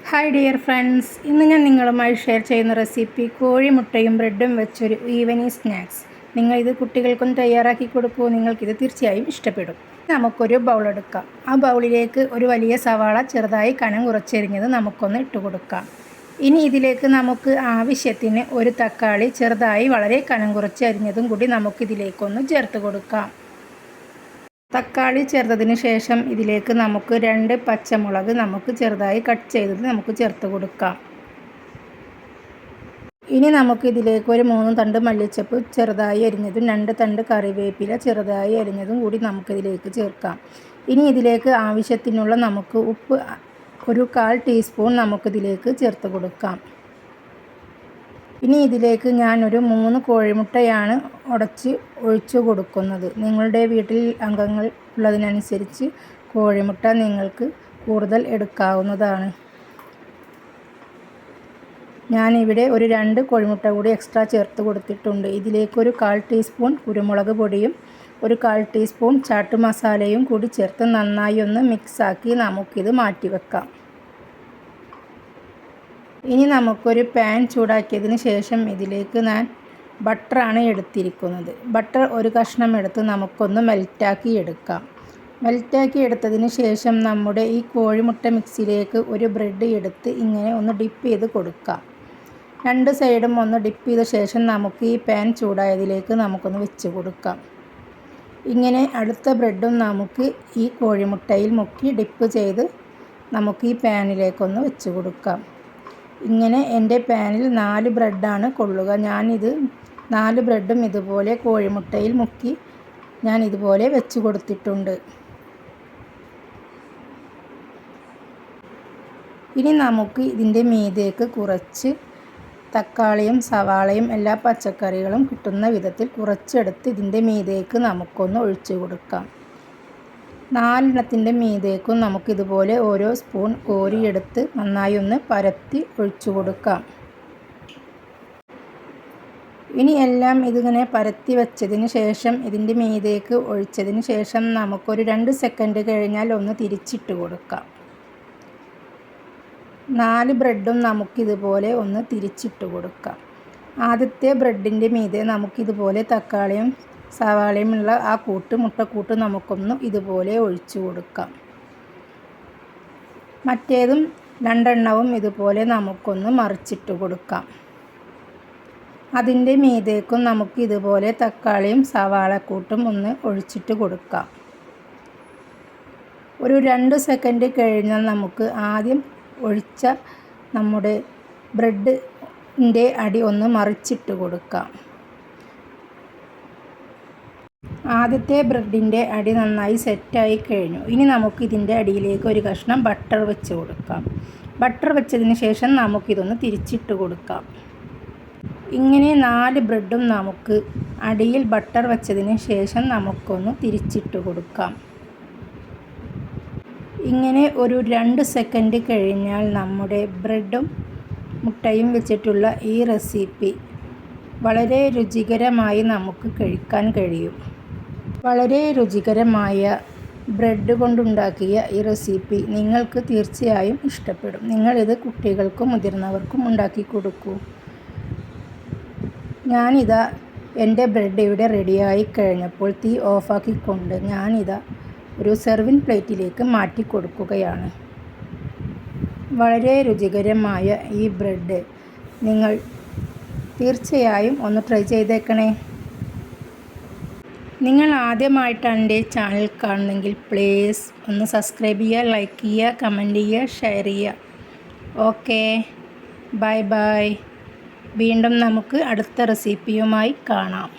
Hi dear friends, ഇന്ന് ഞാൻ നിങ്ങളുമായി ഷെയർ ചെയ്യുന്ന റെസിപ്പി കോഴിമുട്ടയും ബ്രെഡും വെച്ചൊരു ഈവനിങ് സ്നാക്സ്. നിങ്ങളിത് കുട്ടികൾക്കൊന്ന് തയ്യാറാക്കി കൊടുക്കൂ. നിങ്ങൾക്കിത് തീർച്ചയായും ഇഷ്ടപ്പെടും. നമുക്കൊരു ബൗൾ എടുക്കാം. ആ ബൗളിലേക്ക് ഒരു വലിയ സവാള ചെറുതായി കനം കുറച്ചെരിഞ്ഞത് നമുക്കൊന്ന് ഇട്ട് കൊടുക്കാം. ഇനി ഇതിലേക്ക് നമുക്ക് ആവശ്യത്തിന് ഒരു തക്കാളി ചെറുതായി വളരെ കനം കുറച്ച് അരിഞ്ഞതും കൂടി നമുക്കിതിലേക്കൊന്ന് ചേർത്ത് കൊടുക്കാം. തക്കാളി ചേർത്തതിന് ശേഷം ഇതിലേക്ക് നമുക്ക് 2 പച്ചമുളക് നമുക്ക് ചെറുതായി കട്ട് ചെയ്തത് നമുക്ക് ചേർത്ത് കൊടുക്കാം. ഇനി നമുക്ക് ഇതിലേക്ക് ഒരു 3 തണ്ട് മല്ലിച്ചപ്പ് ചെറുതായി അരിഞ്ഞതും 2 തണ്ട് കറിവേപ്പില ചെറുതായി അരിഞ്ഞതും കൂടി നമുക്കിതിലേക്ക് ചേർക്കാം. ഇനി ഇതിലേക്ക് ആവശ്യത്തിനുള്ള നമുക്ക് ഉപ്പ് ഒരു 1/4 ടീസ്പൂൺ നമുക്കിതിലേക്ക് ചേർത്ത് കൊടുക്കാം. ഇനി ഇതിലേക്ക് ഞാനൊരു 3 കോഴിമുട്ടയാണ് ഉടച്ച് ഒഴിച്ചു കൊടുക്കുന്നത്. നിങ്ങളുടെ വീട്ടിൽ അംഗങ്ങൾ ഉള്ളതിനനുസരിച്ച് കോഴിമുട്ട നിങ്ങൾക്ക് കൂടുതൽ എടുക്കാവുന്നതാണ്. ഞാനിവിടെ ഒരു 2 കോഴിമുട്ട കൂടി എക്സ്ട്രാ ചേർത്ത് കൊടുത്തിട്ടുണ്ട്. ഇതിലേക്കൊരു 1/4 ടീസ്പൂൺ കുരുമുളക് പൊടിയും ഒരു 1/4 ടീസ്പൂൺ ചാട്ട് മസാലയും കൂടി ചേർത്ത് നന്നായി ഒന്ന് മിക്സാക്കി നമുക്കിത് മാറ്റിവെക്കാം. ഇനി നമുക്കൊരു പാൻ ചൂടാക്കിയതിന് ശേഷം ഇതിലേക്ക് ഞാൻ ബട്ടറാണ് എടുത്തിരിക്കുന്നത്. ബട്ടർ ഒരു കഷ്ണം എടുത്ത് നമുക്കൊന്ന് മെൽറ്റാക്കി എടുക്കാം. മെൽറ്റാക്കി എടുത്തതിന് ശേഷം നമ്മുടെ ഈ കോഴിമുട്ട മിക്സിലേക്ക് ഒരു ബ്രെഡ് എടുത്ത് ഇങ്ങനെ ഒന്ന് ഡിപ്പ് ചെയ്ത് കൊടുക്കാം. 2 സൈഡും ഒന്ന് ഡിപ്പ് ചെയ്ത ശേഷം നമുക്ക് ഈ പാൻ ചൂടായതിലേക്ക് നമുക്കൊന്ന് വെച്ച് കൊടുക്കാം. ഇങ്ങനെ അടുത്ത ബ്രെഡും നമുക്ക് ഈ കോഴിമുട്ടയിൽ മുക്കി ഡിപ്പ് ചെയ്ത് നമുക്ക് ഈ പാനിലേക്കൊന്ന് വെച്ച് കൊടുക്കാം. ഇങ്ങനെ എൻ്റെ പാനിൽ 4 ബ്രെഡാണ് കൊള്ളുക. ഞാനിത് 4 ബ്രെഡും ഇതുപോലെ കോഴിമുട്ടയിൽ മുക്കി ഞാൻ ഇതുപോലെ വെച്ച് കൊടുത്തിട്ടുണ്ട്. ഇനി നമുക്ക് ഇതിൻ്റെ മീതേക്ക് കുറച്ച് തക്കാളിയും സവാളയും എല്ലാ പച്ചക്കറികളും കിട്ടുന്ന വിധത്തിൽ കുറച്ചെടുത്ത് ഇതിൻ്റെ മീതേക്ക് നമുക്കൊന്ന് ഒഴിച്ചു കൊടുക്കാം. 4 എണ്ണത്തിൻ്റെ മീതേക്കും നമുക്കിതുപോലെ ഓരോ സ്പൂൺ കോരിയെടുത്ത് നന്നായി ഒന്ന് പരത്തി ഒഴിച്ചു കൊടുക്കാം. ഇനി എല്ലാം ഇതിങ്ങനെ പരത്തി വെച്ചതിന് ശേഷം ഇതിൻ്റെ മീതേക്ക് ഒഴിച്ചതിന് ശേഷം നമുക്കൊരു 2 സെക്കൻഡ് കഴിഞ്ഞാൽ ഒന്ന് തിരിച്ചിട്ട് കൊടുക്കാം. 4 ബ്രെഡും നമുക്കിതുപോലെ ഒന്ന് തിരിച്ചിട്ട് കൊടുക്കാം. ആദ്യത്തെ ബ്രെഡിൻ്റെ മീതെ നമുക്കിതുപോലെ തക്കാളിയും സവാളയുമുള്ള ആ മുട്ടക്കൂട്ട് നമുക്കൊന്ന് ഇതുപോലെ ഒഴിച്ചു കൊടുക്കാം. മറ്റേതും 2 എണ്ണവും ഇതുപോലെ നമുക്കൊന്ന് മറിച്ചിട്ട് കൊടുക്കാം. അതിൻ്റെ മീതേക്കും നമുക്ക് ഇതുപോലെ തക്കാളിയും സവാളക്കൂട്ടും ഒന്ന് ഒഴിച്ചിട്ട് കൊടുക്കാം. ഒരു 2 സെക്കൻഡ് കഴിഞ്ഞാൽ നമുക്ക് ആദ്യം ഒഴിച്ച നമ്മുടെ ബ്രെഡിൻ്റെ അടി ഒന്ന് മറിച്ചിട്ട് കൊടുക്കാം. ആദ്യത്തെ ബ്രെഡിൻ്റെ അടി നന്നായി സെറ്റായി കഴിഞ്ഞു. ഇനി നമുക്ക് ഇതിൻ്റെ അടിയിലേക്ക് ഒരു കഷ്ണം ബട്ടർ വെച്ച് കൊടുക്കാം. ബട്ടർ വെച്ചതിന് ശേഷം നമുക്കിതൊന്ന് തിരിച്ചിട്ട് കൊടുക്കാം. ഇങ്ങനെ 4 ബ്രെഡും നമുക്ക് അടിയിൽ ബട്ടർ വെച്ചതിന് ശേഷം നമുക്കൊന്ന് തിരിച്ചിട്ട് കൊടുക്കാം. ഇങ്ങനെ ഒരു 2 സെക്കൻഡ് കഴിഞ്ഞാൽ നമ്മുടെ ബ്രെഡും മുട്ടയും വെച്ചിട്ടുള്ള ഈ റെസിപ്പി വളരെ രുചികരമായി നമുക്ക് കഴിക്കാൻ കഴിയും. വളരെ രുചികരമായ ബ്രെഡ് കൊണ്ടുണ്ടാക്കിയ ഈ റെസിപ്പി നിങ്ങൾക്ക് തീർച്ചയായും ഇഷ്ടപ്പെടും. നിങ്ങളിത് കുട്ടികൾക്കും മുതിർന്നവർക്കും ഉണ്ടാക്കി കൊടുക്കൂ. ഞാനിതാ എൻ്റെ ബ്രെഡ് ഇവിടെ റെഡിയായി കഴിഞ്ഞപ്പോൾ തീ ഓഫാക്കിക്കൊണ്ട് ഞാനിതാ ഒരു സെർവിങ് പ്ലേറ്റിലേക്ക് മാറ്റി കൊടുക്കുകയാണ്. വളരെ രുചികരമായ ഈ ബ്രെഡ് നിങ്ങൾ തീർച്ചയായും ഒന്ന് ട്രൈ ചെയ്തേക്കണേ. നിങ്ങൾ ആദ്യമായിട്ടാണ് എൻ്റെ ചാനൽ കാണുന്നതെങ്കിൽ പ്ലീസ് ഒന്ന് സബ്സ്ക്രൈബ് ചെയ്യുക, ലൈക്ക് ചെയ്യുക, കമൻറ്റ് ചെയ്യുക, ഷെയർ ചെയ്യുക. Okay, bye bye. വീണ്ടും നമുക്ക് അടുത്ത റെസിപ്പിയുമായി കാണാം.